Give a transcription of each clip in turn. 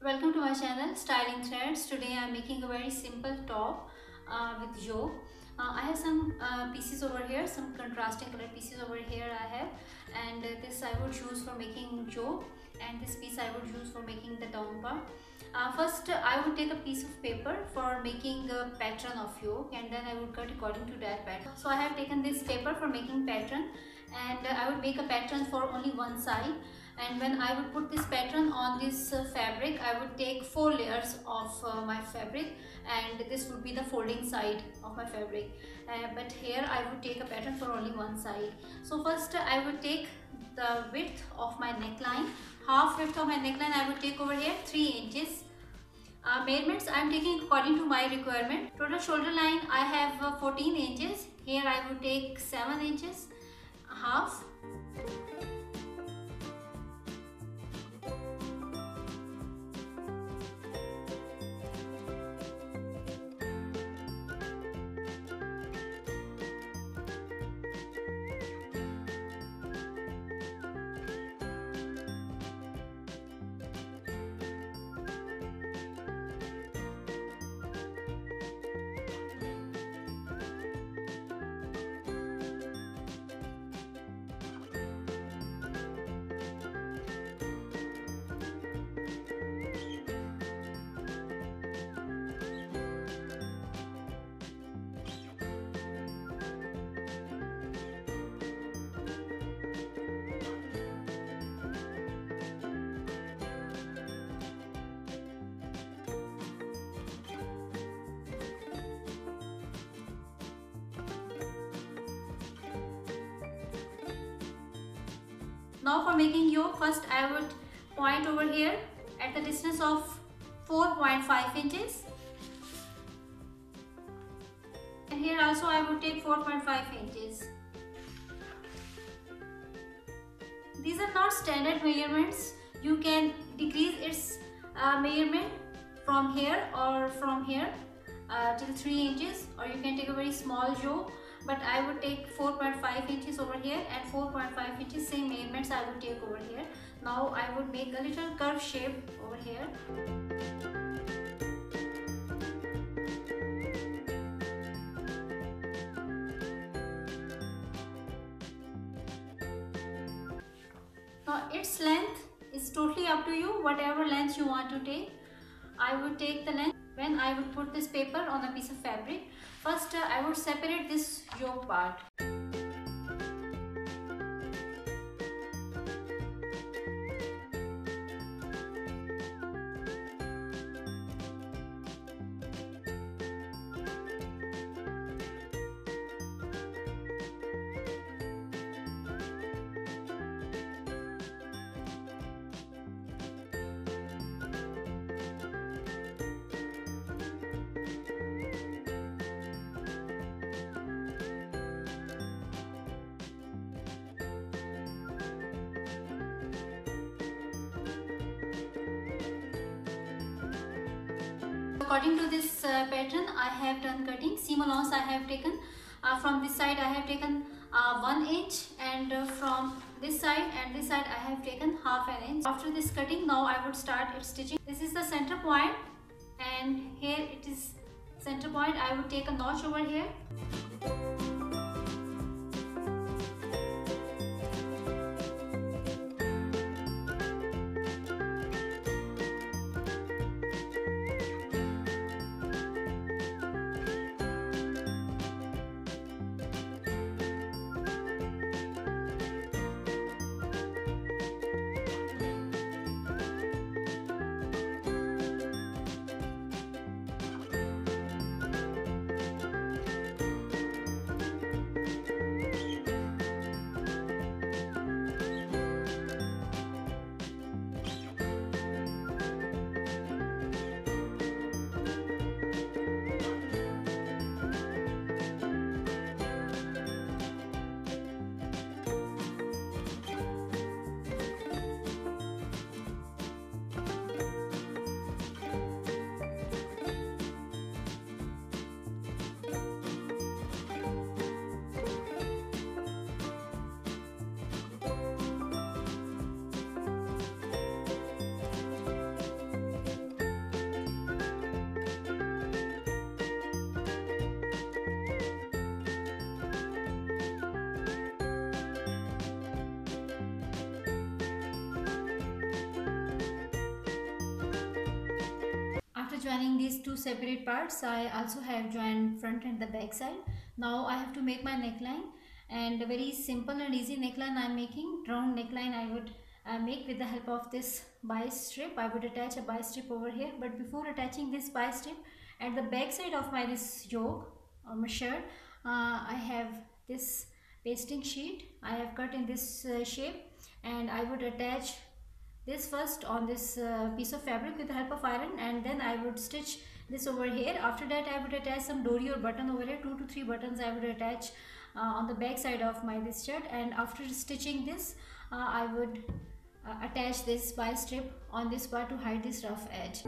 Welcome to my channel Styling Threads. Today I am making a very simple top with yoke. I have some pieces over here, some contrasting color pieces over here I have, and this I would use for making yoke, and this piece I would use for making the down part. First I would take a piece of paper for making a pattern of yoke, and then I would cut according to that pattern. So I have taken this paper for making pattern, and I would make a pattern for only one side. And when I would put this pattern on this fabric, I would take 4 layers of my fabric, and this would be the folding side of my fabric. But here I would take a pattern for only one side. So first I would take the width of my neckline. Half width of my neckline I would take over here, 3 inches. Measurements I am taking according to my requirement. Total shoulder line I have 14 inches. Here I would take 7 inches, half. Now for making yoke, first I would point over here at the distance of 4.5 inches. And here also I would take 4.5 inches. These are not standard measurements. You can decrease its measurement from here or from here till 3 inches, or you can take a very small yoke. But I would take 4.5 inches over here and 4.5 inches, same measurements I would take over here. Now I would make a little curve shape over here. Now its length is totally up to you, whatever length you want to take. I would take the length when I would put this paper on a piece of fabric. First I would separate this yoke part. According to this pattern, I have done cutting. Seam allowance I have taken from this side I have taken 1 inch, and from this side and this side I have taken half an inch. After this cutting, now I would start its stitching. This is the center point, and here it is center point. I would take a notch over here. joining these two separate parts, I also have joined front and the back side. Now I have to make my neckline, and a very simple and easy neckline I am making. Round neckline I would make with the help of this bias strip. I would attach a bias strip over here, but before attaching this bias strip, at the back side of my this yoke or my shirt, I have this pasting sheet I have cut in this shape, and I would attach this first on this piece of fabric with the help of iron, and then I would stitch this over here. After that I would attach some dory or button over here. 2 to 3 buttons I would attach on the back side of my this shirt, and after stitching this I would attach this bias strip on this part to hide this rough edge.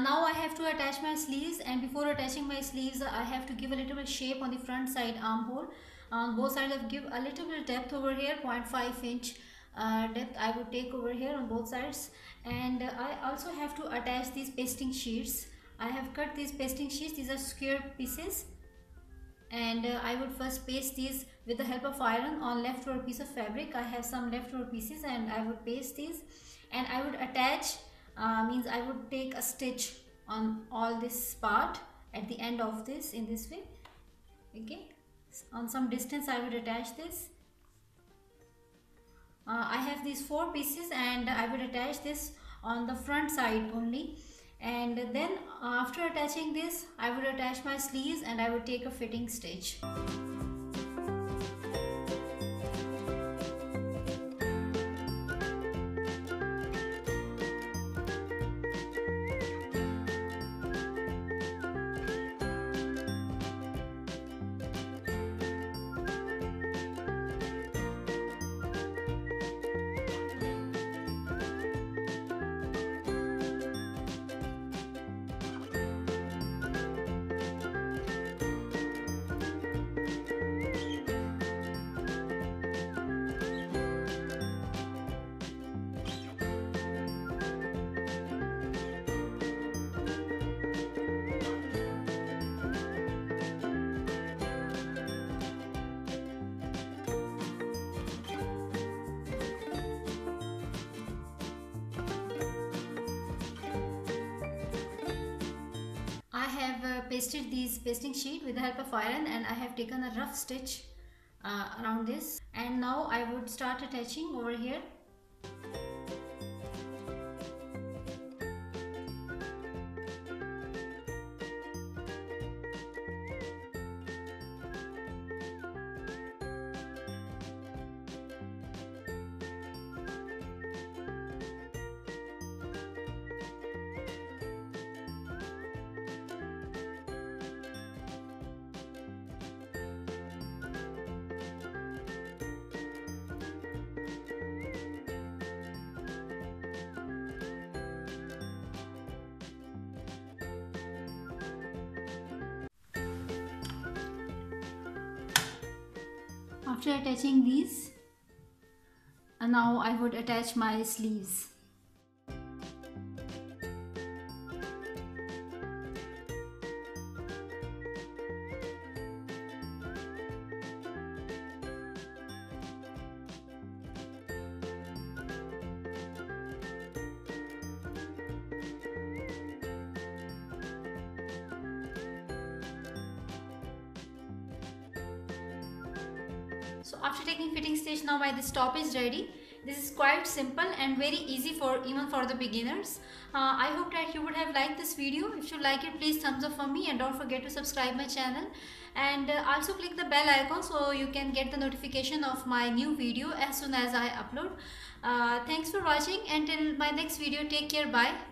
Now I have to attach my sleeves, and before attaching my sleeves I have to give a little bit shape on the front side armhole. On both sides I give a little bit depth over here, 0.5 inch depth I would take over here on both sides. And I also have to attach these pasting sheets. I have cut these pasting sheets, these are square pieces, and I would first paste these with the help of iron on leftover piece of fabric. I have some leftover pieces and I would paste these, and I would attach, means I would take a stitch on all this part at the end of this in this way. Okay, on some distance I would attach this. I have these 4 pieces and I would attach this on the front side only, and then after attaching this I would attach my sleeves and I would take a fitting stitch. pasted these pasting sheet with the help of iron, and I have taken a rough stitch around this, and now I would start attaching over here. After attaching these, now I would attach my sleeves. So after taking fitting stitch, now my this top is ready. This is quite simple and very easy for even for the beginners. I hope that you would have liked this video. If you like it, please thumbs up for me, and don't forget to subscribe my channel, and also click the bell icon so you can get the notification of my new video as soon as I upload. Thanks for watching. Until my next video, take care, bye.